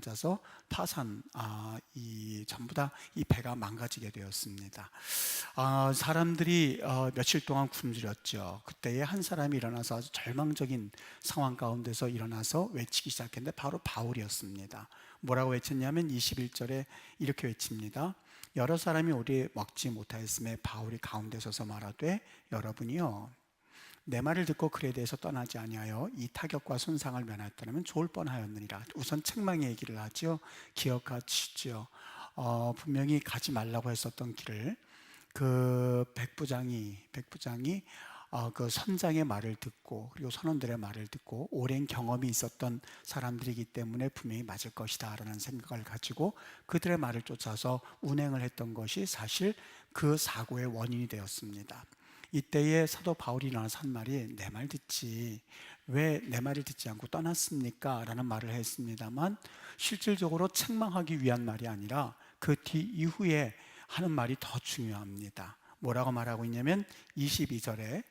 맞아서 전부 다 이 배가 망가지게 되었습니다. 사람들이 며칠 동안 굶주렸죠. 그때에 한 사람이 일어나서 아주 절망적인 상황 가운데서 일어나서 외치기 시작했는데 바로 바울이었습니다. 뭐라고 외쳤냐면 21절에 이렇게 외칩니다. 여러 사람이 오래 먹지 못하였음에 바울이 가운데 서서 말하되 여러분이요 내 말을 듣고 그레데에서 떠나지 아니하여 이 타격과 손상을 면하였다면 좋을 뻔하였느니라. 우선 책망의 얘기를 하죠. 기억하시죠. 분명히 가지 말라고 했었던 길을 그 백부장이 그 선장의 말을 듣고 그리고 선원들의 말을 듣고 오랜 경험이 있었던 사람들이기 때문에 분명히 맞을 것이다 라는 생각을 가지고 그들의 말을 쫓아서 운행을 했던 것이 사실 그 사고의 원인이 되었습니다. 이때에 사도 바울이 일어나서 한 말이 내 말 듣지 왜 내 말을 듣지 않고 떠났습니까? 라는 말을 했습니다만 실질적으로 책망하기 위한 말이 아니라 그 뒤 이후에 하는 말이 더 중요합니다. 뭐라고 말하고 있냐면 22절에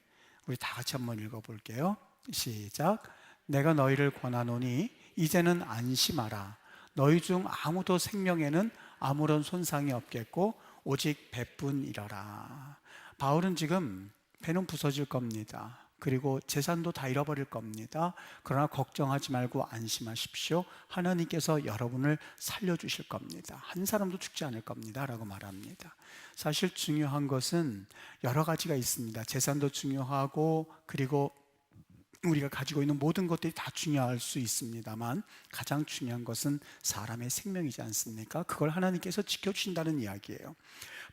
우리 다 같이 한번 읽어볼게요. 시작. 내가 너희를 권하노니 이제는 안심하라. 너희 중 아무도 생명에는 아무런 손상이 없겠고 오직 배뿐이러라. 바울은 지금 배는 부서질 겁니다. 그리고 재산도 다 잃어버릴 겁니다. 그러나 걱정하지 말고 안심하십시오. 하나님께서 여러분을 살려주실 겁니다. 한 사람도 죽지 않을 겁니다 라고 말합니다. 사실 중요한 것은 여러 가지가 있습니다. 재산도 중요하고 그리고 우리가 가지고 있는 모든 것들이 다 중요할 수 있습니다만 가장 중요한 것은 사람의 생명이지 않습니까? 그걸 하나님께서 지켜주신다는 이야기예요.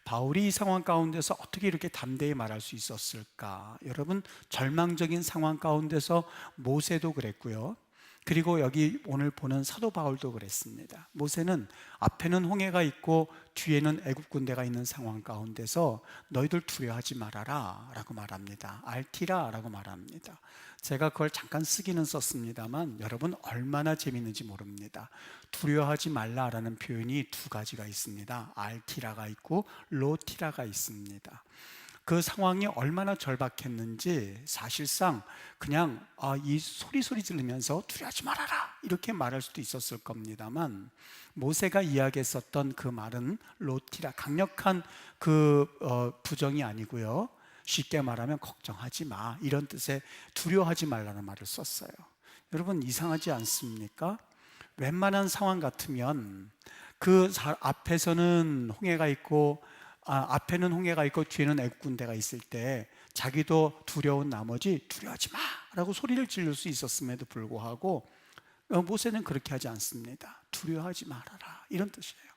바울이 이 상황 가운데서 어떻게 이렇게 담대히 말할 수 있었을까? 여러분, 절망적인 상황 가운데서 모세도 그랬고요. 그리고 여기 오늘 보는 사도 바울도 그랬습니다. 모세는 앞에는 홍해가 있고 뒤에는 애굽 군대가 있는 상황 가운데서 너희들 두려워하지 말아라 라고 말합니다. 알티라 라고 말합니다. 제가 그걸 잠깐 쓰기는 썼습니다만 여러분 얼마나 재밌는지 모릅니다. 두려워하지 말라라는 표현이 두 가지가 있습니다. 알티라가 있고 로티라가 있습니다. 그 상황이 얼마나 절박했는지 사실상 그냥 이 소리 지르면서 두려워하지 말아라 이렇게 말할 수도 있었을 겁니다만 모세가 이야기했었던 그 말은 로티라 강력한 그 부정이 아니고요. 쉽게 말하면 걱정하지 마 이런 뜻의 두려워하지 말라는 말을 썼어요. 여러분 이상하지 않습니까? 웬만한 상황 같으면 그 앞에서는 홍해가 있고 앞에는 홍해가 있고 뒤에는 애국 군대가 있을 때 자기도 두려운 나머지 두려워하지 마라고 소리를 지를 수 있었음에도 불구하고 모세는 그렇게 하지 않습니다. 두려워하지 말아라 이런 뜻이에요.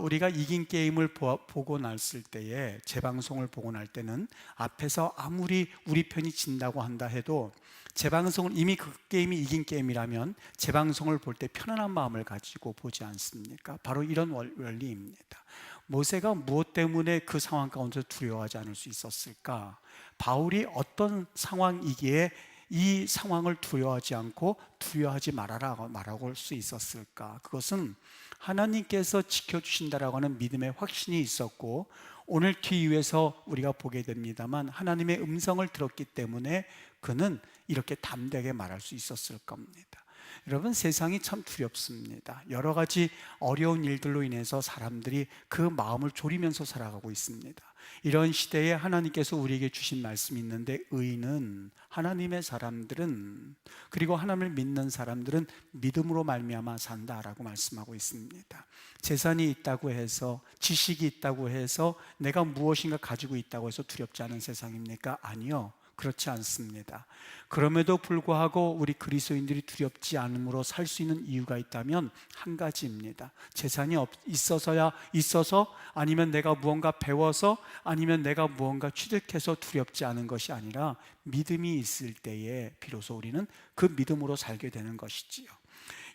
우리가 이긴 게임을 보고 났을 때에 재방송을 보고 날 때는 앞에서 아무리 우리 편이 진다고 한다 해도 재방송을 이미 그 게임이 이긴 게임이라면 재방송을 볼 때 편안한 마음을 가지고 보지 않습니까? 바로 이런 원리입니다. 모세가 무엇 때문에 그 상황 가운데서 두려워하지 않을 수 있었을까? 바울이 어떤 상황이기에 이 상황을 두려워하지 않고 두려워하지 말아라 말하고 할 수 있었을까? 그것은 하나님께서 지켜주신다라고 하는 믿음의 확신이 있었고 오늘 뒤에서 우리가 보게 됩니다만 하나님의 음성을 들었기 때문에 그는 이렇게 담대하게 말할 수 있었을 겁니다. 여러분 세상이 참 두렵습니다. 여러 가지 어려운 일들로 인해서 사람들이 그 마음을 졸이면서 살아가고 있습니다. 이런 시대에 하나님께서 우리에게 주신 말씀이 있는데 의인은 하나님의 사람들은 그리고 하나님을 믿는 사람들은 믿음으로 말미암아 산다라고 말씀하고 있습니다. 재산이 있다고 해서 지식이 있다고 해서 내가 무엇인가 가지고 있다고 해서 두렵지 않은 세상입니까? 아니요. 그렇지 않습니다. 그럼에도 불구하고 우리 그리스도인들이 두렵지 않음으로 살 수 있는 이유가 있다면 한 가지입니다. 재산이 있어서 아니면 내가 무언가 배워서 아니면 내가 무언가 취득해서 두렵지 않은 것이 아니라 믿음이 있을 때에 비로소 우리는 그 믿음으로 살게 되는 것이지요.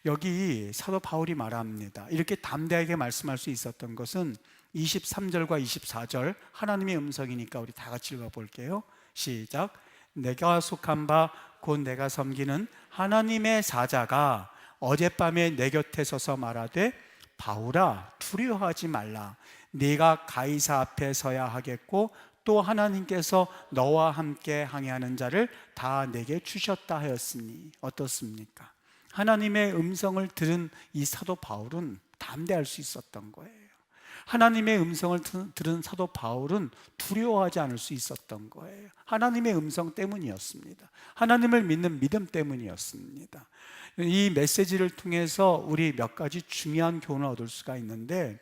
여기 사도 바울이 말합니다. 이렇게 담대하게 말씀할 수 있었던 것은 23절과 24절 하나님의 음성이니까 우리 다 같이 읽어볼게요. 시작. 내가 속한 바 곧 내가 섬기는 하나님의 사자가 어젯밤에 내 곁에 서서 말하되 바울아 두려워하지 말라. 네가 가이사 앞에 서야 하겠고 또 하나님께서 너와 함께 항해하는 자를 다 내게 주셨다 하였으니 어떻습니까? 하나님의 음성을 들은 이 사도 바울은 담대할 수 있었던 거예요. 하나님의 음성을 들은 사도 바울은 두려워하지 않을 수 있었던 거예요. 하나님의 음성 때문이었습니다. 하나님을 믿는 믿음 때문이었습니다. 이 메시지를 통해서 우리 몇 가지 중요한 교훈을 얻을 수가 있는데,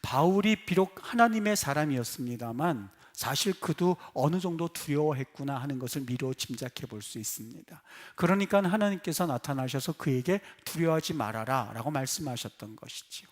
바울이 비록 하나님의 사람이었습니다만 사실 그도 어느 정도 두려워했구나 하는 것을 미루어 짐작해 볼 수 있습니다. 그러니까 하나님께서 나타나셔서 그에게 두려워하지 말아라 라고 말씀하셨던 것이지요.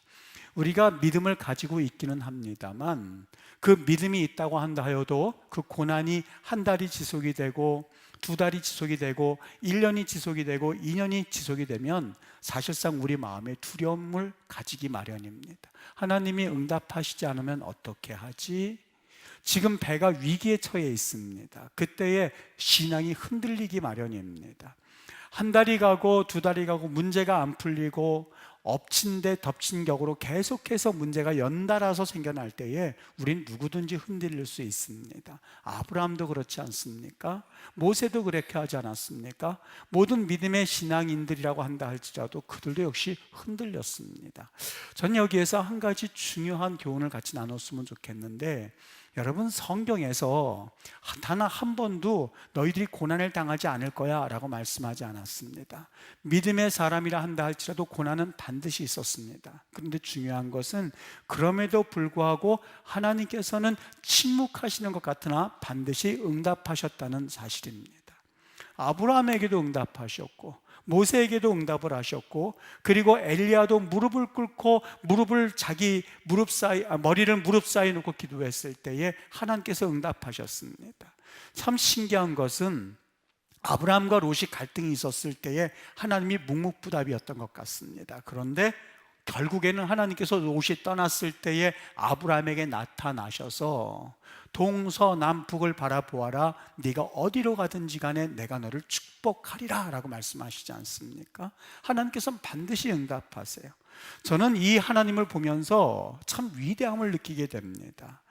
우리가 믿음을 가지고 있기는 합니다만 그 믿음이 있다고 한다 하여도 그 고난이 한 달이 지속이 되고 두 달이 지속이 되고 1년이 지속이 되고 2년이 지속이 되면 사실상 우리 마음에 두려움을 가지기 마련입니다. 하나님이 응답하시지 않으면 어떻게 하지? 지금 배가 위기에 처해 있습니다. 그때에 신앙이 흔들리기 마련입니다. 한 달이 가고 두 달이 가고 문제가 안 풀리고 엎친 데 덮친 격으로 계속해서 문제가 연달아서 생겨날 때에 우린 누구든지 흔들릴 수 있습니다. 아브라함도 그렇지 않습니까? 모세도 그렇게 하지 않았습니까? 모든 믿음의 신앙인들이라고 한다 할지라도 그들도 역시 흔들렸습니다. 전 여기에서 한 가지 중요한 교훈을 같이 나눴으면 좋겠는데, 여러분, 성경에서 단 한 번도 너희들이 고난을 당하지 않을 거야 라고 말씀하지 않았습니다. 믿음의 사람이라 한다 할지라도 고난은 반드시 있었습니다. 그런데 중요한 것은 그럼에도 불구하고 하나님께서는 침묵하시는 것 같으나 반드시 응답하셨다는 사실입니다. 아브라함에게도 응답하셨고 모세에게도 응답을 하셨고, 그리고 엘리야도 무릎을 꿇고 머리를 무릎 사이에 놓고 기도했을 때에 하나님께서 응답하셨습니다. 참 신기한 것은 아브라함과 롯이 갈등이 있었을 때에 하나님이 묵묵부답이었던 것 같습니다. 그런데 결국에는 하나님께서 롯이 떠났을 때에 아브라함에게 나타나셔서 동서남북을 바라보아라, 네가 어디로 가든지 간에 내가 너를 축복하리라 라고 말씀하시지 않습니까? 하나님께서는 반드시 응답하세요. 저는 이 하나님을 보면서 참 위대함을 느끼게 됩니다.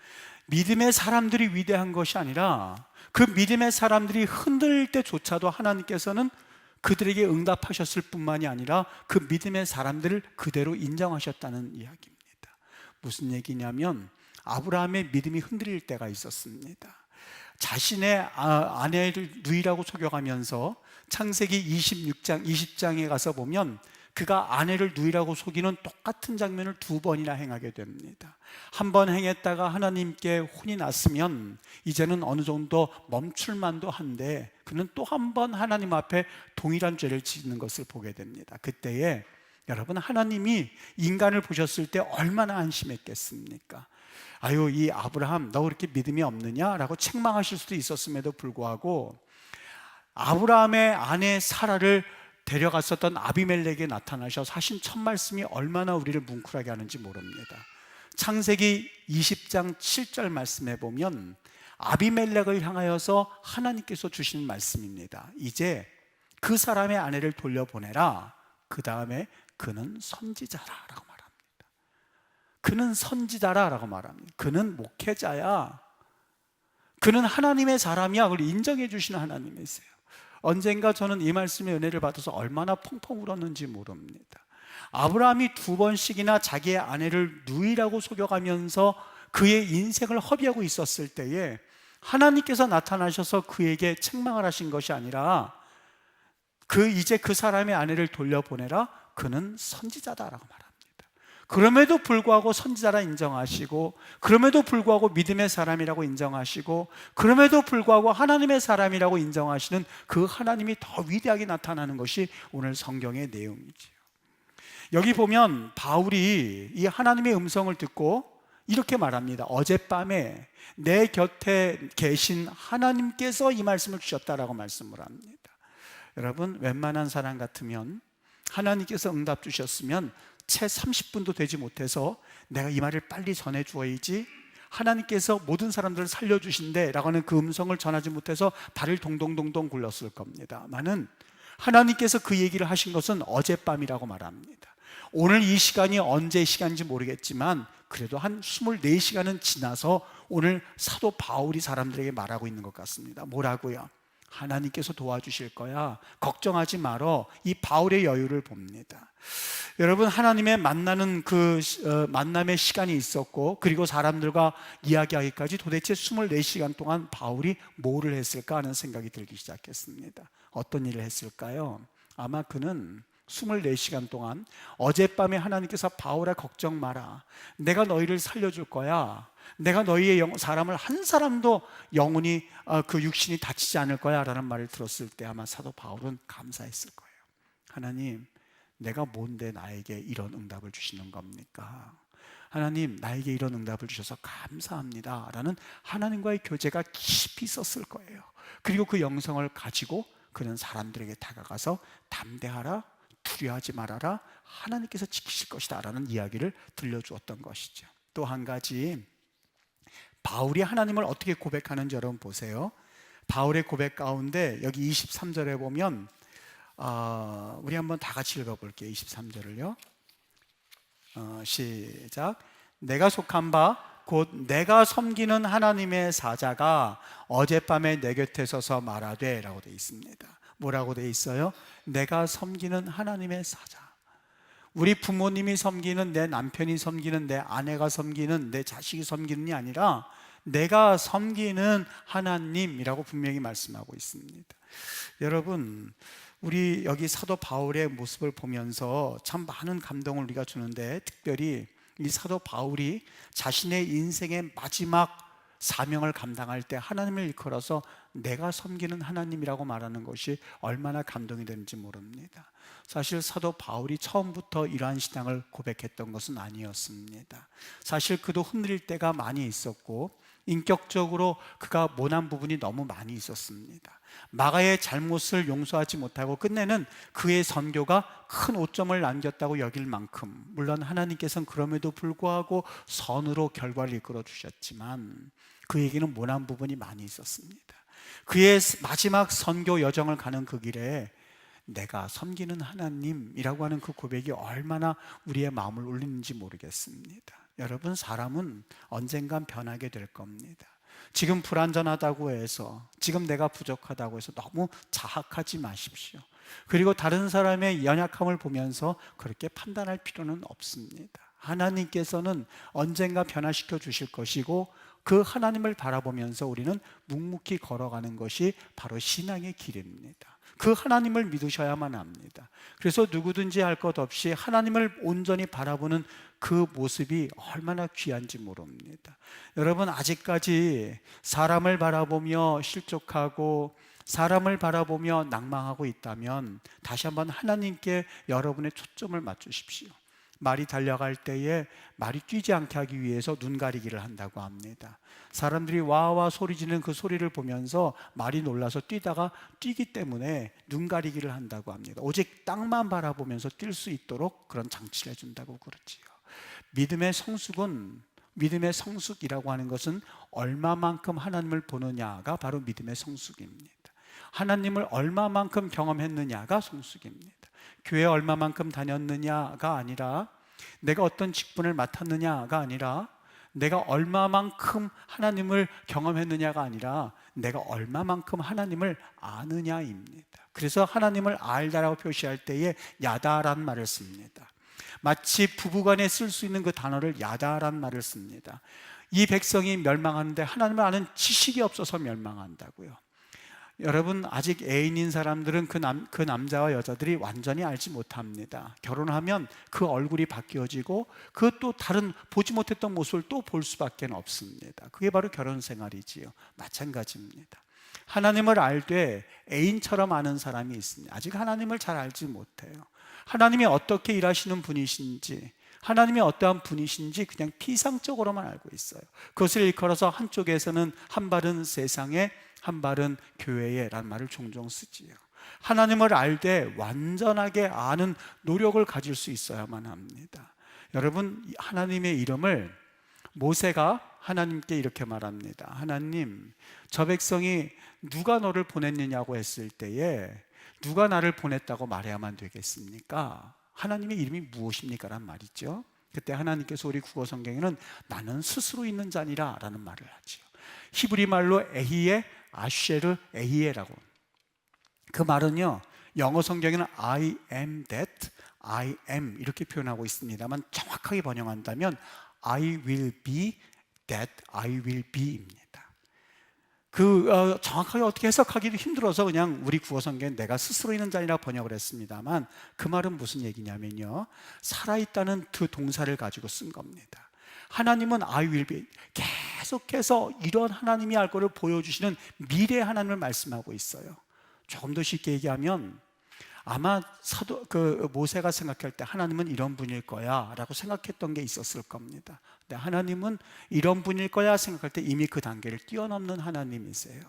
믿음의 사람들이 위대한 것이 아니라 그 믿음의 사람들이 흔들릴 때조차도 하나님께서는 그들에게 응답하셨을 뿐만이 아니라 그 믿음의 사람들을 그대로 인정하셨다는 이야기입니다. 무슨 얘기냐면 아브라함의 믿음이 흔들릴 때가 있었습니다. 자신의 아내를 누이라고 속여가면서 창세기 26장, 20장에 가서 보면 그가 아내를 누이라고 속이는 똑같은 장면을 두 번이나 행하게 됩니다. 한 번 행했다가 하나님께 혼이 났으면 이제는 어느 정도 멈출만도 한데 그는 또 한 번 하나님 앞에 동일한 죄를 짓는 것을 보게 됩니다. 그때에 여러분, 하나님이 인간을 보셨을 때 얼마나 안심했겠습니까? 아유, 이 아브라함 너 그렇게 믿음이 없느냐? 라고 책망하실 수도 있었음에도 불구하고 아브라함의 아내 사라를 데려갔었던 아비멜렉에 나타나셔서 하신 첫 말씀이 얼마나 우리를 뭉클하게 하는지 모릅니다. 창세기 20장 7절 말씀에 보면 아비멜렉을 향하여서 하나님께서 주신 말씀입니다. 이제 그 사람의 아내를 돌려보내라. 그 다음에 그는 선지자라라고 말합니다. 그는 선지자라라고 말합니다. 그는 목회자야. 그는 하나님의 사람이야. 그걸 인정해 주시는 하나님이세요. 언젠가 저는 이 말씀의 은혜를 받아서 얼마나 펑펑 울었는지 모릅니다. 아브라함이 두 번씩이나 자기의 아내를 누이라고 속여가면서 그의 인생을 허비하고 있었을 때에 하나님께서 나타나셔서 그에게 책망을 하신 것이 아니라 이제 그 사람의 아내를 돌려보내라. 그는 선지자다라고 말합니다. 그럼에도 불구하고 선지자라 인정하시고, 그럼에도 불구하고 믿음의 사람이라고 인정하시고, 그럼에도 불구하고 하나님의 사람이라고 인정하시는 그 하나님이 더 위대하게 나타나는 것이 오늘 성경의 내용이지요. 여기 보면 바울이 이 하나님의 음성을 듣고 이렇게 말합니다. 어젯밤에 내 곁에 계신 하나님께서 이 말씀을 주셨다라고 말씀을 합니다. 여러분, 웬만한 사람 같으면 하나님께서 응답 주셨으면 채 30분도 되지 못해서 내가 이 말을 빨리 전해주어야지, 하나님께서 모든 사람들을 살려주신대 라고 하는 그 음성을 전하지 못해서 발을 동동동동 굴렀을 겁니다. 나는 하나님께서 그 얘기를 하신 것은 어젯밤이라고 말합니다. 오늘 이 시간이 언제 시간인지 모르겠지만 그래도 한 24시간은 지나서 오늘 사도 바울이 사람들에게 말하고 있는 것 같습니다. 뭐라고요? 하나님께서 도와주실 거야. 걱정하지 말어. 이 바울의 여유를 봅니다. 여러분, 하나님의 만나는 만남의 시간이 있었고, 그리고 사람들과 이야기하기까지 도대체 24시간 동안 바울이 뭐를 했을까 하는 생각이 들기 시작했습니다. 어떤 일을 했을까요? 아마 그는 24시간 동안 어젯밤에 하나님께서 바울아 걱정 마라. 내가 너희를 살려줄 거야. 내가 너희의 사람을 한 사람도 영혼이 그 육신이 다치지 않을 거야 라는 말을 들었을 때 아마 사도 바울은 감사했을 거예요. 하나님, 내가 뭔데 나에게 이런 응답을 주시는 겁니까? 하나님, 나에게 이런 응답을 주셔서 감사합니다 라는 하나님과의 교제가 깊이 있었을 거예요. 그리고 그 영성을 가지고 그는 사람들에게 다가가서 담대하라, 두려워하지 말아라, 하나님께서 지키실 것이다 라는 이야기를 들려주었던 것이죠. 또 한 가지, 바울이 하나님을 어떻게 고백하는지 여러분 보세요. 바울의 고백 가운데 여기 23절에 보면 우리 한번 다 같이 읽어볼게요. 23절을요. 시작. 내가 속한 바 곧 내가 섬기는 하나님의 사자가 어젯밤에 내 곁에 서서 말하되 라고 되어 있습니다. 뭐라고 되어 있어요? 내가 섬기는 하나님의 사자. 우리 부모님이 섬기는, 내 남편이 섬기는, 내 아내가 섬기는, 내 자식이 섬기는이 아니라 내가 섬기는 하나님이라고 분명히 말씀하고 있습니다. 여러분, 우리 여기 사도 바울의 모습을 보면서 참 많은 감동을 우리가 주는데, 특별히 이 사도 바울이 자신의 인생의 마지막 사명을 감당할 때 하나님을 일컬어서 내가 섬기는 하나님이라고 말하는 것이 얼마나 감동이 되는지 모릅니다. 사실 사도 바울이 처음부터 이러한 신앙을 고백했던 것은 아니었습니다. 사실 그도 흔들릴 때가 많이 있었고, 인격적으로 그가 모난 부분이 너무 많이 있었습니다. 마가의 잘못을 용서하지 못하고 끝내는 그의 선교가 큰 오점을 남겼다고 여길 만큼, 물론 하나님께서는 그럼에도 불구하고 선으로 결과를 이끌어 주셨지만 그에게는 모난 부분이 많이 있었습니다. 그의 마지막 선교 여정을 가는 그 길에 내가 섬기는 하나님이라고 하는 그 고백이 얼마나 우리의 마음을 울리는지 모르겠습니다. 여러분, 사람은 언젠간 변하게 될 겁니다. 지금 불완전하다고 해서, 지금 내가 부족하다고 해서 너무 자학하지 마십시오. 그리고 다른 사람의 연약함을 보면서 그렇게 판단할 필요는 없습니다. 하나님께서는 언젠가 변화시켜 주실 것이고, 그 하나님을 바라보면서 우리는 묵묵히 걸어가는 것이 바로 신앙의 길입니다. 그 하나님을 믿으셔야만 합니다. 그래서 누구든지 할 것 없이 하나님을 온전히 바라보는 그 모습이 얼마나 귀한지 모릅니다. 여러분, 아직까지 사람을 바라보며 실족하고 사람을 바라보며 낭망하고 있다면 다시 한번 하나님께 여러분의 초점을 맞추십시오. 말이 달려갈 때에 말이 뛰지 않게 하기 위해서 눈 가리기를 한다고 합니다. 사람들이 와와 소리 지르는 그 소리를 보면서 말이 놀라서 뛰다가 뛰기 때문에 눈 가리기를 한다고 합니다. 오직 땅만 바라보면서 뛸 수 있도록 그런 장치를 해준다고 그러지요. 믿음의 성숙이라고 하는 것은 얼마만큼 하나님을 보느냐가 바로 믿음의 성숙입니다. 하나님을 얼마만큼 경험했느냐가 성숙입니다. 교회 얼마만큼 다녔느냐가 아니라, 내가 어떤 직분을 맡았느냐가 아니라, 내가 얼마만큼 하나님을 경험했느냐가 아니라 내가 얼마만큼 하나님을 아느냐입니다. 그래서 하나님을 알다라고 표시할 때에 야다라는 말을 씁니다. 마치 부부간에 쓸 수 있는 그 단어를 야다라는 말을 씁니다. 이 백성이 멸망하는데 하나님을 아는 지식이 없어서 멸망한다고요. 여러분, 아직 애인인 사람들은 그 남자와 여자들이 완전히 알지 못합니다. 결혼하면 그 얼굴이 바뀌어지고 그 또 다른 보지 못했던 모습을 또 볼 수밖에 없습니다. 그게 바로 결혼 생활이지요. 마찬가지입니다. 하나님을 알되 애인처럼 아는 사람이 있습니다. 아직 하나님을 잘 알지 못해요. 하나님이 어떻게 일하시는 분이신지, 하나님이 어떠한 분이신지 그냥 피상적으로만 알고 있어요. 그것을 일컬어서 한쪽에서는 한 발은 세상에, 한 발은 교회에 라는 말을 종종 쓰지요. 하나님을 알되 완전하게 아는 노력을 가질 수 있어야만 합니다. 여러분, 하나님의 이름을 모세가 하나님께 이렇게 말합니다. 하나님, 저 백성이 누가 너를 보냈느냐고 했을 때에 누가 나를 보냈다고 말해야만 되겠습니까? 하나님의 이름이 무엇입니까? 라는 말이죠. 그때 하나님께서 우리 국어 성경에는 나는 스스로 있는 자니라 라는 말을 하죠. 히브리 말로 에히에, 아쉐르, 에히에라고, 그 말은요, 영어 성경에는 I am that, I am 이렇게 표현하고 있습니다만 정확하게 번역한다면 I will be that I will be입니다. 정확하게 어떻게 해석하기도 힘들어서 그냥 우리 구어 성경에 내가 스스로 있는 자니라 번역을 했습니다만 그 말은 무슨 얘기냐면요, 살아있다는 그 동사를 가지고 쓴 겁니다. 하나님은 I will be, 계속해서 이런 하나님이 할 거를 보여주시는 미래 하나님을 말씀하고 있어요. 조금 더 쉽게 얘기하면 아마 모세가 생각할 때 하나님은 이런 분일 거야 라고 생각했던 게 있었을 겁니다. 근데 하나님은 이런 분일 거야 생각할 때 이미 그 단계를 뛰어넘는 하나님이세요.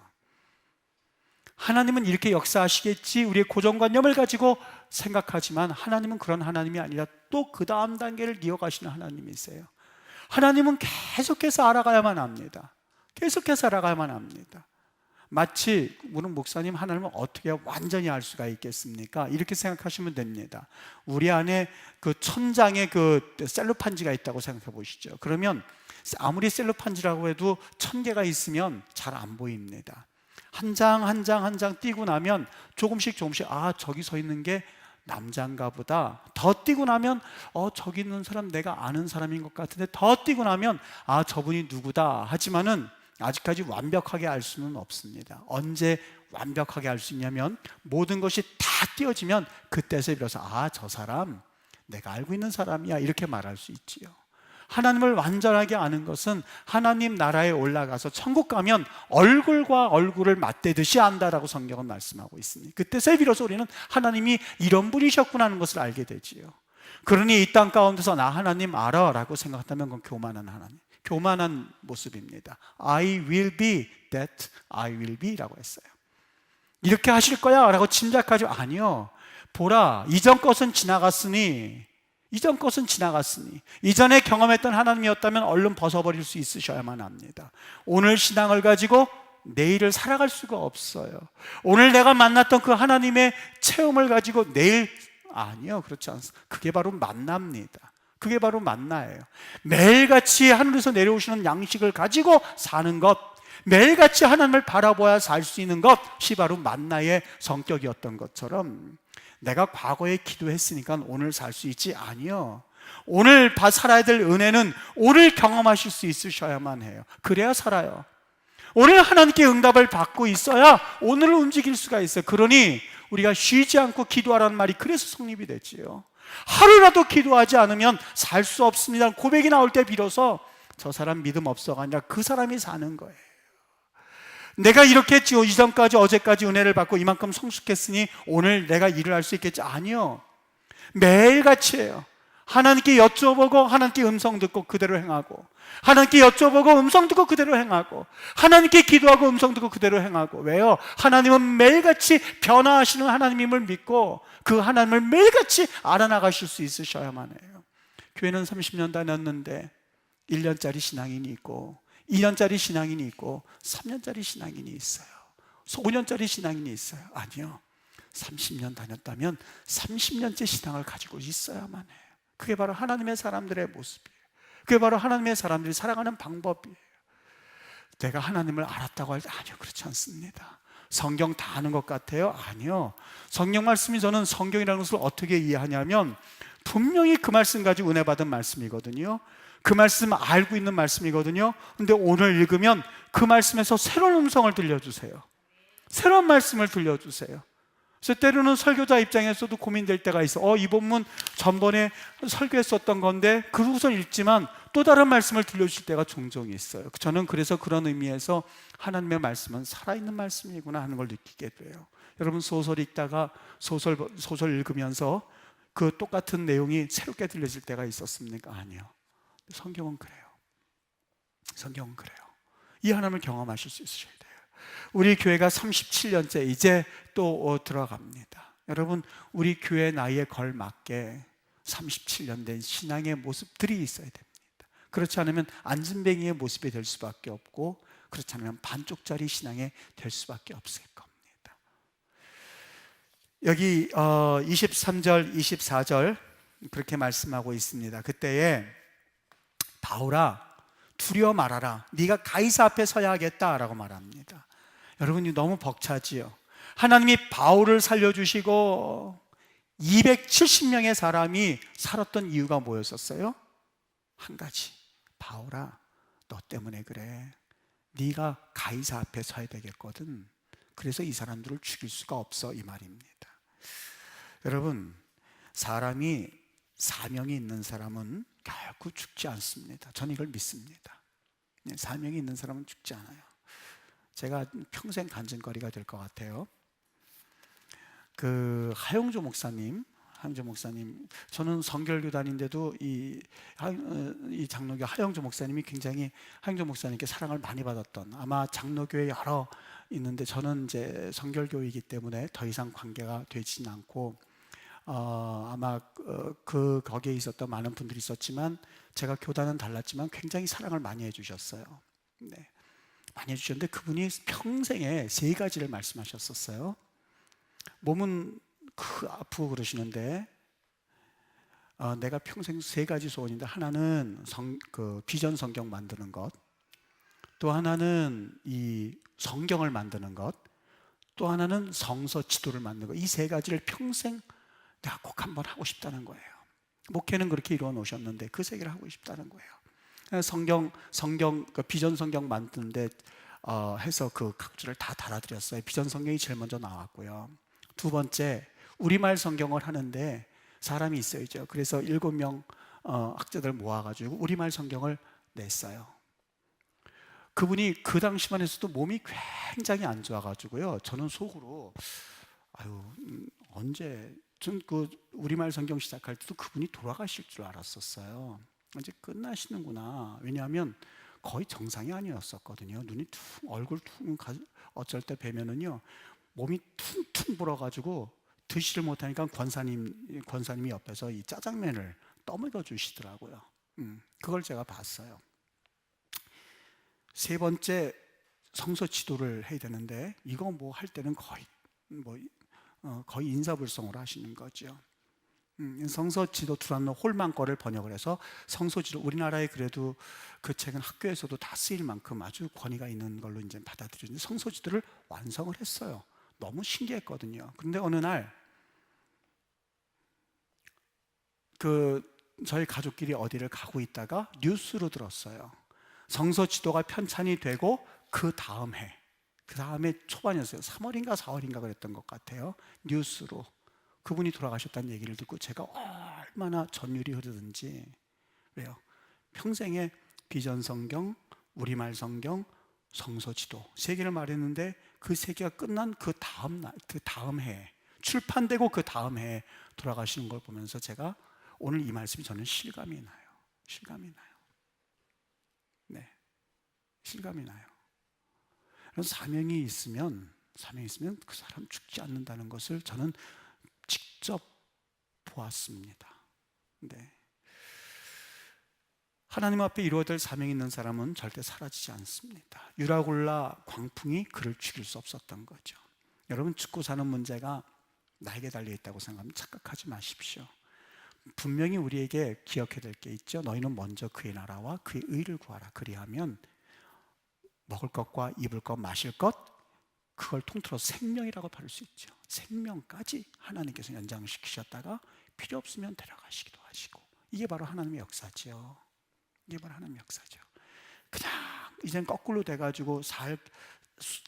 하나님은 이렇게 역사하시겠지 우리의 고정관념을 가지고 생각하지만 하나님은 그런 하나님이 아니라 또 그 다음 단계를 이어가시는 하나님이세요. 하나님은 계속해서 알아가야만 합니다. 계속해서 알아가야만 합니다. 마치 우리 목사님, 하나님은 어떻게 완전히 알 수가 있겠습니까? 이렇게 생각하시면 됩니다. 우리 안에 그 천장에 그 셀로판지가 있다고 생각해 보시죠. 그러면 아무리 셀로판지라고 해도 1000개가 있으면 잘 안 보입니다. 한 장 한 장 한 장 띄고 나면 조금씩 저기 서 있는 게 남자인가 보다. 더 띄고 나면 저기 있는 사람 내가 아는 사람인 것 같은데, 더 띄고 나면 저분이 누구다. 하지만은 아직까지 완벽하게 알 수는 없습니다. 언제 완벽하게 알 수 있냐면 모든 것이 다 띄어지면 그때서 비로소 저 사람 내가 알고 있는 사람이야 이렇게 말할 수 있지요. 하나님을 완전하게 아는 것은 하나님 나라에 올라가서 천국 가면 얼굴과 얼굴을 맞대듯이 안다라고 성경은 말씀하고 있습니다. 그때서 비로소 우리는 하나님이 이런 분이셨구나 하는 것을 알게 되지요. 그러니 이 땅 가운데서 나 하나님 알아 라고 생각한다면 그건 교만한 하나님, 교만한 모습입니다. I will be that I will be 라고 했어요. 이렇게 하실 거야 라고 짐작하죠. 아니요, 보라 이전 것은 지나갔으니, 이전에 경험했던 하나님이었다면 얼른 벗어버릴 수 있으셔야만 합니다. 오늘 신앙을 가지고 내일을 살아갈 수가 없어요. 오늘 내가 만났던 그 하나님의 체험을 가지고 내일, 아니요, 그렇지 않습니다. 그게 바로 만납니다. 그게 바로 만나예요. 매일같이 하늘에서 내려오시는 양식을 가지고 사는 것, 매일같이 하나님을 바라보아야 살 수 있는 것이 바로 만나의 성격이었던 것처럼, 내가 과거에 기도했으니까 오늘 살 수 있지, 아니요. 오늘 살아야 될 은혜는 오늘 경험하실 수 있으셔야만 해요. 그래야 살아요. 오늘 하나님께 응답을 받고 있어야 오늘을 움직일 수가 있어요. 그러니 우리가 쉬지 않고 기도하라는 말이 그래서 성립이 됐지요. 하루라도 기도하지 않으면 살 수 없습니다. 고백이 나올 때 비로소 저 사람 믿음 없어가 아니라 그 사람이 사는 거예요. 내가 이렇게 했지요. 이전까지 어제까지 은혜를 받고 이만큼 성숙했으니 오늘 내가 일을 할 수 있겠지, 아니요. 매일같이 해요. 하나님께 여쭤보고 하나님께 음성 듣고 그대로 행하고, 하나님께 여쭤보고 음성 듣고 그대로 행하고, 하나님께 기도하고 음성 듣고 그대로 행하고. 왜요? 하나님은 매일같이 변화하시는 하나님임을 믿고 그 하나님을 매일같이 알아나가실 수 있으셔야만 해요. 교회는 30년 다녔는데 1년짜리 신앙인이 있고 2년짜리 신앙인이 있고 3년짜리 신앙인이 있어요. 5년짜리 신앙인이 있어요. 아니요, 30년 다녔다면 30년째 신앙을 가지고 있어야만 해요. 그게 바로 하나님의 사람들의 모습이에요. 그게 바로 하나님의 사람들이 살아가는 방법이에요. 내가 하나님을 알았다고 할 때, 아니요, 그렇지 않습니다. 성경 다 아는 것 같아요? 아니요. 성경 말씀이, 저는 성경이라는 것을 어떻게 이해하냐면 분명히 그 말씀 가지고 은혜 받은 말씀이거든요. 그 말씀 알고 있는 말씀이거든요. 근데 오늘 읽으면 그 말씀에서 새로운 음성을 들려주세요. 새로운 말씀을 들려주세요. 그래서 때로는 설교자 입장에서도 고민될 때가 있어. 이 본문 전번에 설교했었던 건데 그러고서 읽지만 또 다른 말씀을 들려주실 때가 종종 있어요. 저는 그래서 그런 의미에서 하나님의 말씀은 살아있는 말씀이구나 하는 걸 느끼게 돼요. 여러분, 소설 읽다가 소설 읽으면서 그 똑같은 내용이 새롭게 들려질 때가 있었습니까? 아니요. 성경은 그래요. 성경은 그래요. 이 하나님을 경험하실 수 있으셔야 돼요. 우리 교회가 37년째 이제 또 들어갑니다. 여러분, 우리 교회 나이에 걸맞게 37년 된 신앙의 모습들이 있어야 됩니다. 그렇지 않으면 안진뱅이의 모습이 될 수밖에 없고, 그렇지 않으면 반쪽짜리 신앙이 될 수밖에 없을 겁니다. 여기 23절, 24절 그렇게 말씀하고 있습니다. 그때에 바울아, 두려워 말아라. 네가 가이사 앞에 서야 하겠다라고 말합니다. 여러분이 너무 벅차지요. 하나님이 바울을 살려주시고 270명의 사람이 살았던 이유가 뭐였었어요? 한 가지. 바울아, 너 때문에 그래. 네가 가이사 앞에 서야 되겠거든. 그래서 이 사람들을 죽일 수가 없어, 이 말입니다. 여러분, 사람이 사명이 있는 사람은 결코 죽지 않습니다. 저는 이걸 믿습니다. 사명이 있는 사람은 죽지 않아요. 제가 평생 간증거리가 될 것 같아요. 그 하영조 목사님, 저는 성결교단인데도 이 장로교 하영조 목사님이 굉장히, 하영조 목사님께 사랑을 많이 받았던, 아마 장로교에 여러 있는데 저는 이제 성결교이기 때문에 더 이상 관계가 되지는 않고, 아마 거기에 있었던 많은 분들이 있었지만 제가 교단은 달랐지만 굉장히 사랑을 많이 해주셨어요. 네, 많이 해주셨는데 그분이 평생에 3가지를 말씀하셨었어요. 몸은 아프고 그러시는데 내가 평생 3가지 소원인데, 하나는 비전 성경 만드는 것, 또 하나는 이 성경을 만드는 것, 또 하나는 성서 지도를 만드는 것. 이 3가지를 평생 내가 꼭 한번 하고 싶다는 거예요. 목회는 그렇게 이루어 놓으셨는데 그 3개를 하고 싶다는 거예요. 성경 비전 성경 만드는데 해서 그 각주를 다 달아드렸어요. 비전 성경이 제일 먼저 나왔고요. 2번째, 우리말 성경을 하는데 사람이 있어야죠. 그래서 7명 학자들 모아가지고 우리말 성경을 냈어요. 그분이 그 당시만 해서도 몸이 굉장히 안 좋아가지고요. 저는 속으로 언제, 전 그 우리말 성경 시작할 때도 그분이 돌아가실 줄 알았었어요. 이제 끝나시는구나. 왜냐하면 거의 정상이 아니었었거든요. 눈이 얼굴 어쩔 때 뵈면은요, 몸이 퉁퉁 불어가지고 드시를 못하니까 권사님이 옆에서 이 짜장면을 떠먹여 주시더라고요. 그걸 제가 봤어요. 3번째, 성서 지도를 해야 되는데 이거 뭐 할 때는 거의 인사불성으로 하시는 거죠. 성서 지도 두란노 홀만 거를 번역을 해서 성서 지도, 우리나라에 그래도 그 책은 학교에서도 다 쓰일 만큼 아주 권위가 있는 걸로 이제 받아들이는데 성서 지도를 완성을 했어요. 너무 신기했거든요. 그런데 어느 날 저희 가족끼리 어디를 가고 있다가 뉴스로 들었어요. 성서 지도가 편찬이 되고 그 다음에 초반이었어요. 3월인가 4월인가 그랬던 것 같아요. 뉴스로 그분이 돌아가셨다는 얘기를 듣고 제가 얼마나 전율이 흐르든지. 왜요? 평생에 비전 성경, 우리말 성경, 성서 지도 3개를 말했는데 그 3개가 끝난 그 다음 해, 출판되고 그 다음 해에 돌아가시는 걸 보면서 제가 오늘 이 말씀이 저는 실감이 나요. 네, 실감이 나요. 사명이 있으면 그 사람 죽지 않는다는 것을 저는 직접 보았습니다. 네. 하나님 앞에 이루어야 될 사명이 있는 사람은 절대 사라지지 않습니다. 유라굴라 광풍이 그를 죽일 수 없었던 거죠. 여러분, 죽고 사는 문제가 나에게 달려있다고 생각하면 착각하지 마십시오. 분명히 우리에게 기억해야 될 게 있죠. 너희는 먼저 그의 나라와 그의 의를 구하라. 그리하면 먹을 것과 입을 것, 마실 것, 그걸 통틀어서 생명이라고 부를 수 있죠. 생명까지 하나님께서 연장시키셨다가 필요 없으면 데려가시기도 하시고, 이게 바로 하나님의 역사죠. 그냥 이젠 거꾸로 돼가지고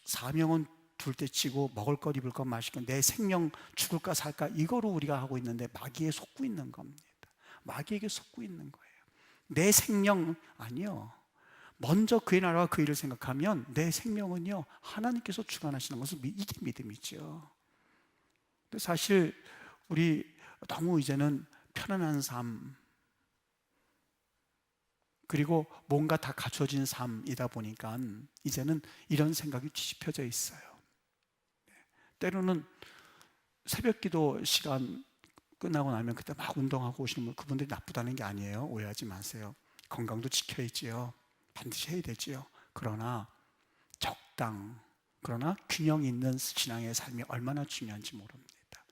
사명은 둘 때 치고 먹을 것, 입을 것, 마실 것, 내 생명 죽을까 살까 이거로 우리가 하고 있는데 마귀에 속고 있는 겁니다. 마귀에게 속고 있는 거예요. 내 생명 아니요. 먼저 그의 나라와 그 일을 생각하면 내 생명은요, 하나님께서 주관하시는 것을 이게 믿음이죠. 근데 사실 우리 너무 이제는 편안한 삶, 그리고 뭔가 다 갖춰진 삶이다 보니까 이제는 이런 생각이 뒤집혀져 있어요. 때로는 새벽기도 시간 끝나고 나면 그때 막 운동하고 오시는 분, 그분들이 나쁘다는 게 아니에요. 오해하지 마세요. 건강도 지켜야지요. 반드시 해야 되지요. 그러나 그러나 균형 있는 신앙의 삶이 얼마나 중요한지 모릅니다.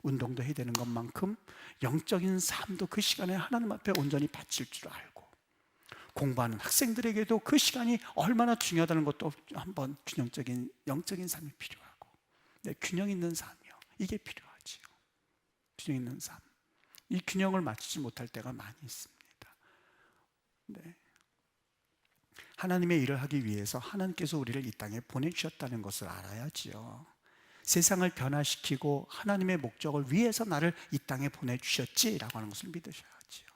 운동도 해야 되는 것만큼 영적인 삶도 그 시간에 하나님 앞에 온전히 바칠 줄 알고, 공부하는 학생들에게도 그 시간이 얼마나 중요하다는 것도 한번 균형적인 영적인 삶이 필요하고, 네, 균형 있는 삶이요. 이게 필요하지요. 균형 있는 삶. 이 균형을 맞추지 못할 때가 많이 있습니다. 네. 하나님의 일을 하기 위해서 하나님께서 우리를 이 땅에 보내주셨다는 것을 알아야지요. 세상을 변화시키고 하나님의 목적을 위해서 나를 이 땅에 보내주셨지라고 하는 것을 믿으셔야지요.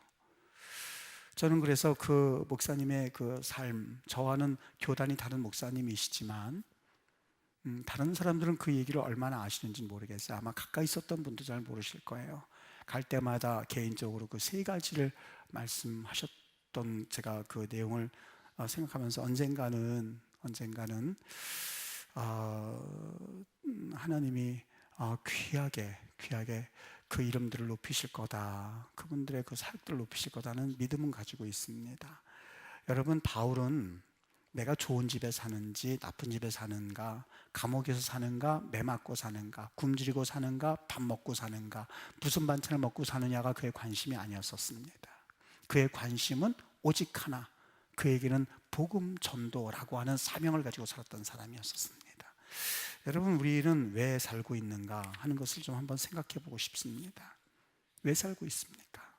저는 그래서 그 목사님의 그 삶, 저와는 교단이 다른 목사님이시지만 다른 사람들은 그 얘기를 얼마나 아시는지 모르겠어요. 아마 가까이 있었던 분도 잘 모르실 거예요. 갈 때마다 개인적으로 그 세 가지를 말씀하셨던 제가 그 내용을 생각하면서 언젠가는 하나님이 귀하게 그 이름들을 높이실 거다, 그분들의 그 사역들을 높이실 거다는 믿음은 가지고 있습니다. 여러분, 바울은 내가 좋은 집에 사는지 나쁜 집에 사는가, 감옥에서 사는가, 매 맞고 사는가, 굶주리고 사는가, 밥 먹고 사는가, 무슨 반찬을 먹고 사느냐가 그의 관심이 아니었었습니다. 그의 관심은 오직 하나, 그에게는 복음 전도라고 하는 사명을 가지고 살았던 사람이었습니다. 여러분, 우리는 왜 살고 있는가 하는 것을 좀 한번 생각해 보고 싶습니다. 왜 살고 있습니까?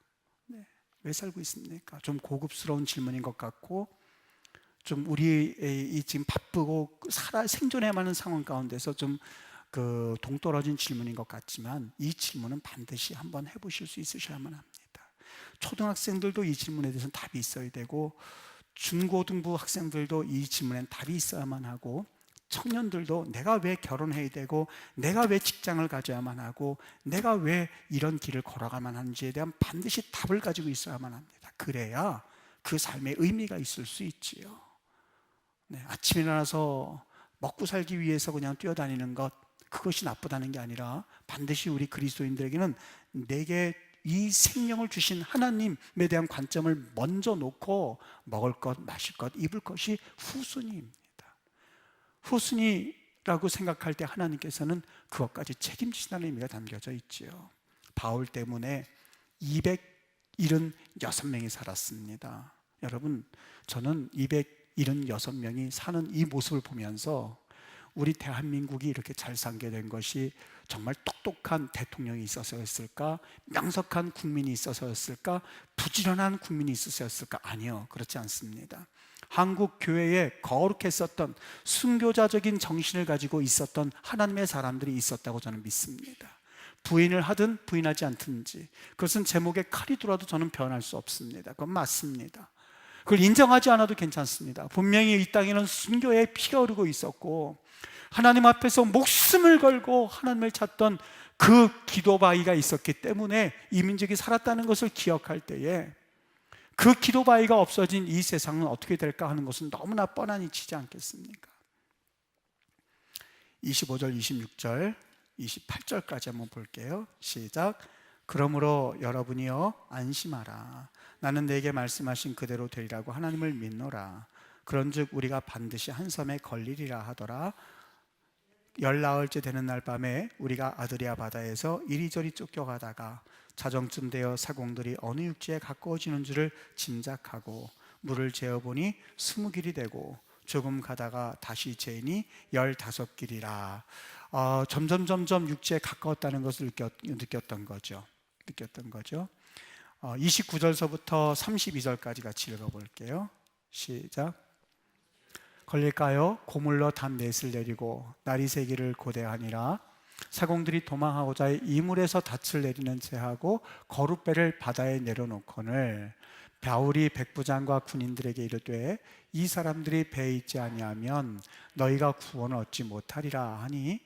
네, 왜 살고 있습니까? 좀 고급스러운 질문인 것 같고, 좀 우리의 이 지금 바쁘고 생존해야 하는 상황 가운데서 좀 그 동떨어진 질문인 것 같지만, 이 질문은 반드시 한번 해보실 수 있으셔야만 합니다. 초등학생들도 이 질문에 대해서는 답이 있어야 되고, 중고등부 학생들도 이 질문엔 답이 있어야만 하고, 청년들도 내가 왜 결혼해야 되고, 내가 왜 직장을 가져야만 하고, 내가 왜 이런 길을 걸어가만 하는지에 대한 반드시 답을 가지고 있어야만 합니다. 그래야 그 삶에 의미가 있을 수 있지요. 네, 아침에 일어나서 먹고 살기 위해서 그냥 뛰어다니는 것, 그것이 나쁘다는 게 아니라 반드시 우리 그리스도인들에게는 내게 이 생명을 주신 하나님에 대한 관점을 먼저 놓고 먹을 것, 마실 것, 입을 것이 후순위입니다. 후순위라고 생각할 때 하나님께서는 그것까지 책임지시다는 의미가 담겨져 있지요. 바울 때문에 276명이 살았습니다. 여러분, 저는 276명이 사는 이 모습을 보면서 우리 대한민국이 이렇게 잘 살게 된 것이 정말 똑똑한 대통령이 있어서였을까? 명석한 국민이 있어서였을까? 부지런한 국민이 있어서였을까? 아니요, 그렇지 않습니다. 한국 교회에 거룩했었던 순교자적인 정신을 가지고 있었던 하나님의 사람들이 있었다고 저는 믿습니다. 부인을 하든 부인하지 않든지 그것은 제목에 칼이 들어도 저는 변할 수 없습니다. 그건 맞습니다. 그걸 인정하지 않아도 괜찮습니다. 분명히 이 땅에는 순교의 피가 흐르고 있었고, 하나님 앞에서 목숨을 걸고 하나님을 찾던 그 기도바위가 있었기 때문에 이 민족이 살았다는 것을 기억할 때에 그 기도바위가 없어진 이 세상은 어떻게 될까 하는 것은 너무나 뻔하니 치지 않겠습니까? 25절, 26절, 28절까지 한번 볼게요. 시작. 그러므로 여러분이여 안심하라. 나는 내게 말씀하신 그대로 되리라고 하나님을 믿노라. 그런즉 우리가 반드시 한 섬에 걸리리라 하더라. 열나흘째 되는 날 밤에 우리가 아드리아 바다에서 이리저리 쫓겨가다가 자정쯤 되어 사공들이 어느 육지에 가까워지는 줄을 짐작하고 물을 재어보니 20길이 되고 조금 가다가 다시 재니 15길이라. 점점 육지에 가까웠다는 것을 느꼈던 거죠. 29절서부터 32절까지 같이 읽어볼게요. 시작. 걸릴까요? 고물러 담 넷을 내리고 날이 새기를 고대하니라. 사공들이 도망하고자 이물에서 닻을 내리는 채하고 거룻배를 바다에 내려놓거늘 바울이 백부장과 군인들에게 이르되 이 사람들이 배에 있지 아니하면 너희가 구원을 얻지 못하리라 하니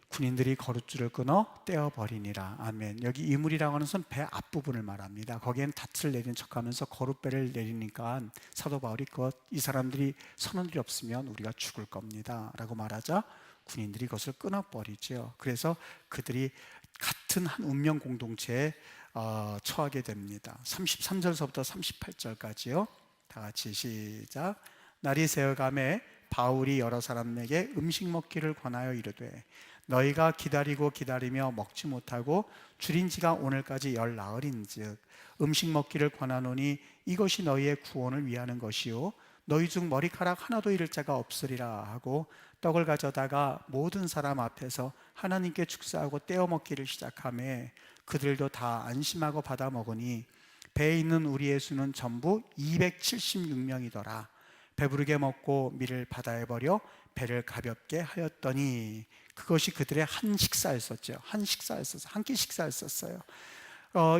군인들이 거룻줄을 끊어 떼어버리니라. 아멘. 여기 이물이라고 하는 것은 배 앞부분을 말합니다. 거기엔 닻을 내린 척하면서 거룻배를 내리니까 사도 바울이 이 사람들이 선원들이 없으면 우리가 죽을 겁니다 라고 말하자 군인들이 그것을 끊어버리죠. 그래서 그들이 같은 한 운명 공동체에 처하게 됩니다. 33절서부터 38절까지요. 다 같이 시작. 날이 새어가매 바울이 여러 사람에게 음식 먹기를 권하여 이르되 너희가 기다리며 먹지 못하고 줄인 지가 오늘까지 열나흘인즉 음식 먹기를 권하노니 이것이 너희의 구원을 위하는 것이요 너희 중 머리카락 하나도 잃을 자가 없으리라 하고 떡을 가져다가 모든 사람 앞에서 하나님께 축사하고 떼어 먹기를 시작하매 그들도 다 안심하고 받아 먹으니 배에 있는 우리의 수는 전부 276명이더라. 배부르게 먹고 밀을 바다에 버려 배를 가볍게 하였더니, 그것이 그들의 한 식사였었죠. 한 끼 식사였었어요.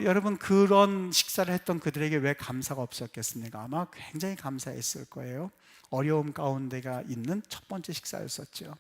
여러분, 그런 식사를 했던 그들에게 왜 감사가 없었겠습니까? 아마 굉장히 감사했을 거예요. 어려움 가운데가 있는 첫 번째 식사였었죠.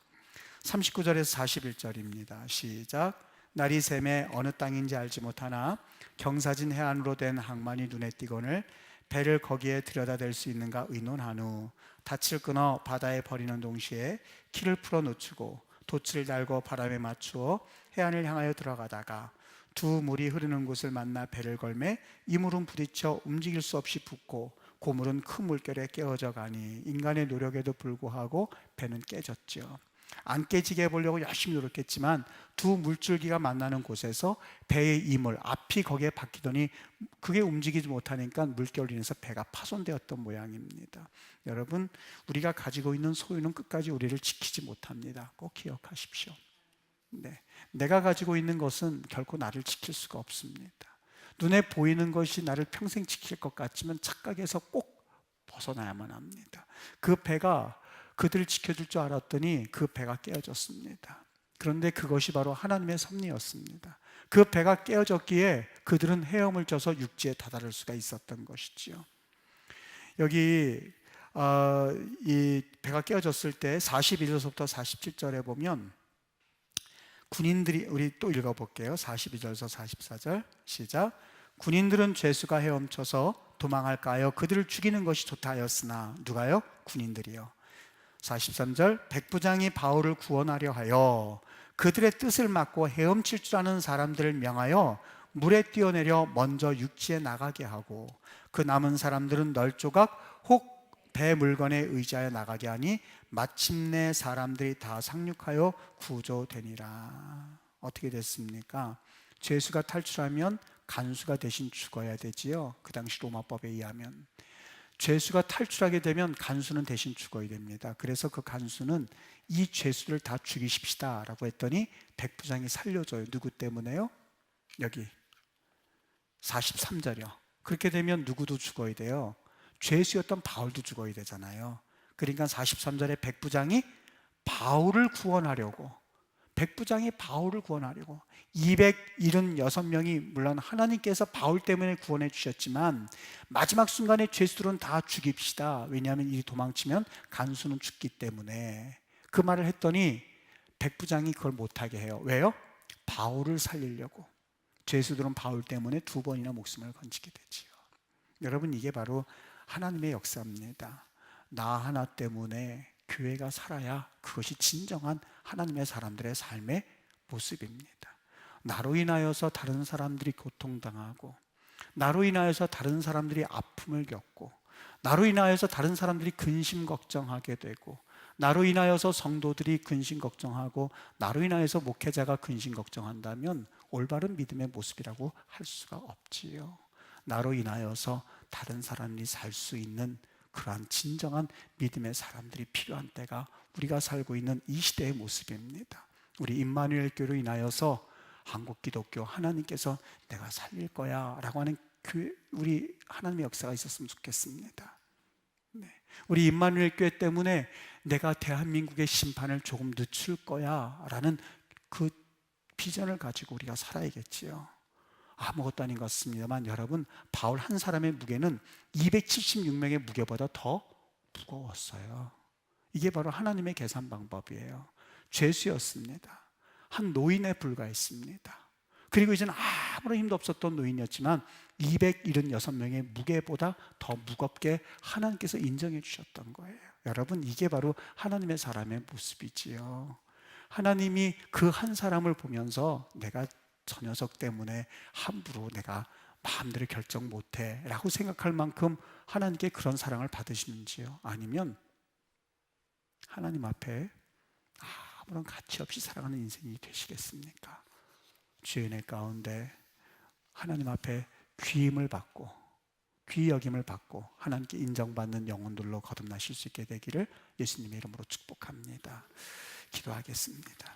39절에서 41절입니다. 시작. 날이 새매 어느 땅인지 알지 못하나 경사진 해안으로 된 항만이 눈에 띄거늘 배를 거기에 들여다댈 수 있는가 의논한 후 닻을 끊어 바다에 버리는 동시에 키를 풀어 놓치고 돛을 달고 바람에 맞추어 해안을 향하여 들어가다가 두 물이 흐르는 곳을 만나 배를 걸매 이 물은 부딪혀 움직일 수 없이 붓고 그 물은 큰 물결에 깨어져 가니 인간의 노력에도 불구하고 배는 깨졌죠. 안 깨지게 해보려고 열심히 노력했지만 두 물줄기가 만나는 곳에서 배의 이물, 앞이 거기에 박히더니 그게 움직이지 못하니까 물결로 인해서 배가 파손되었던 모양입니다. 여러분, 우리가 가지고 있는 소유는 끝까지 우리를 지키지 못합니다. 꼭 기억하십시오. 네, 내가 가지고 있는 것은 결코 나를 지킬 수가 없습니다. 눈에 보이는 것이 나를 평생 지킬 것 같지만 착각해서 꼭 벗어나야만 합니다. 그 배가 그들을 지켜줄 줄 알았더니 그 배가 깨어졌습니다. 그런데 그것이 바로 하나님의 섭리였습니다. 그 배가 깨어졌기에 그들은 헤엄을 져서 육지에 다다를 수가 있었던 것이지요. 여기 이 배가 깨어졌을 때 41절부터 47절에 보면 군인들이, 우리 또 읽어볼게요. 42절에서 44절 시작. 군인들은 죄수가 헤엄쳐서 도망할까 하여 그들을 죽이는 것이 좋다 하였으나, 누가요? 군인들이요. 43절, 백부장이 바울을 구원하려 하여 그들의 뜻을 막고 헤엄칠 줄 아는 사람들을 명하여 물에 뛰어내려 먼저 육지에 나가게 하고 그 남은 사람들은 널조각 혹 배 물건에 의지하여 나가게 하니 마침내 사람들이 다 상륙하여 구조되니라. 어떻게 됐습니까? 죄수가 탈출하면 간수가 대신 죽어야 되지요. 그 당시 로마법에 의하면 죄수가 탈출하게 되면 간수는 대신 죽어야 됩니다. 그래서 그 간수는 이 죄수를 다 죽이십시다 라고 했더니 백부장이 살려줘요. 누구 때문에요? 여기 43절이요. 그렇게 되면 누구도 죽어야 돼요. 죄수였던 바울도 죽어야 되잖아요. 그러니까 43절에 백부장이 바울을 구원하려고 276명이 물론 하나님께서 바울 때문에 구원해 주셨지만 마지막 순간에 죄수들은 다 죽입시다. 왜냐하면 이 도망치면 간수는 죽기 때문에. 그 말을 했더니 백부장이 그걸 못하게 해요. 왜요? 바울을 살리려고. 죄수들은 바울 때문에 2번이나 목숨을 건지게 되지요. 여러분, 이게 바로 하나님의 역사입니다. 나 하나 때문에 교회가 살아야 그것이 진정한 하나님의 사람들의 삶의 모습입니다. 나로 인하여서 다른 사람들이 고통당하고, 나로 인하여서 다른 사람들이 아픔을 겪고, 나로 인하여서 다른 사람들이 근심 걱정하게 되고, 나로 인하여서 성도들이 근심 걱정하고, 나로 인하여서 목회자가 근심 걱정한다면 올바른 믿음의 모습이라고 할 수가 없지요. 나로 인하여서 다른 사람이 살 수 있는 그러한 진정한 믿음의 사람들이 필요한 때가 우리가 살고 있는 이 시대의 모습입니다. 우리 임마누엘 교회로 인하여서 한국 기독교 하나님께서 내가 살릴 거야 라고 하는 우리 하나님의 역사가 있었으면 좋겠습니다. 네. 우리 임마누엘 교회 때문에 내가 대한민국의 심판을 조금 늦출 거야 라는 그 비전을 가지고 우리가 살아야겠지요. 아무것도 아닌 것 같습니다만 여러분, 바울 한 사람의 무게는 276명의 무게보다 더 무거웠어요. 이게 바로 하나님의 계산 방법이에요. 죄수였습니다. 한 노인에 불과했습니다. 그리고 이제는 아무런 힘도 없었던 노인이었지만 276명의 무게보다 더 무겁게 하나님께서 인정해 주셨던 거예요. 여러분, 이게 바로 하나님의 사람의 모습이지요. 하나님이 그 한 사람을 보면서 내가 저 녀석 때문에 함부로 내가 마음대로 결정 못해 라고 생각할 만큼 하나님께 그런 사랑을 받으시는지요? 아니면 하나님 앞에 아무런 가치 없이 살아가는 인생이 되시겠습니까? 주의 은혜 가운데 하나님 앞에 귀임을 받고 귀히 여김을 받고 하나님께 인정받는 영혼들로 거듭나실 수 있게 되기를 예수님의 이름으로 축복합니다. 기도하겠습니다.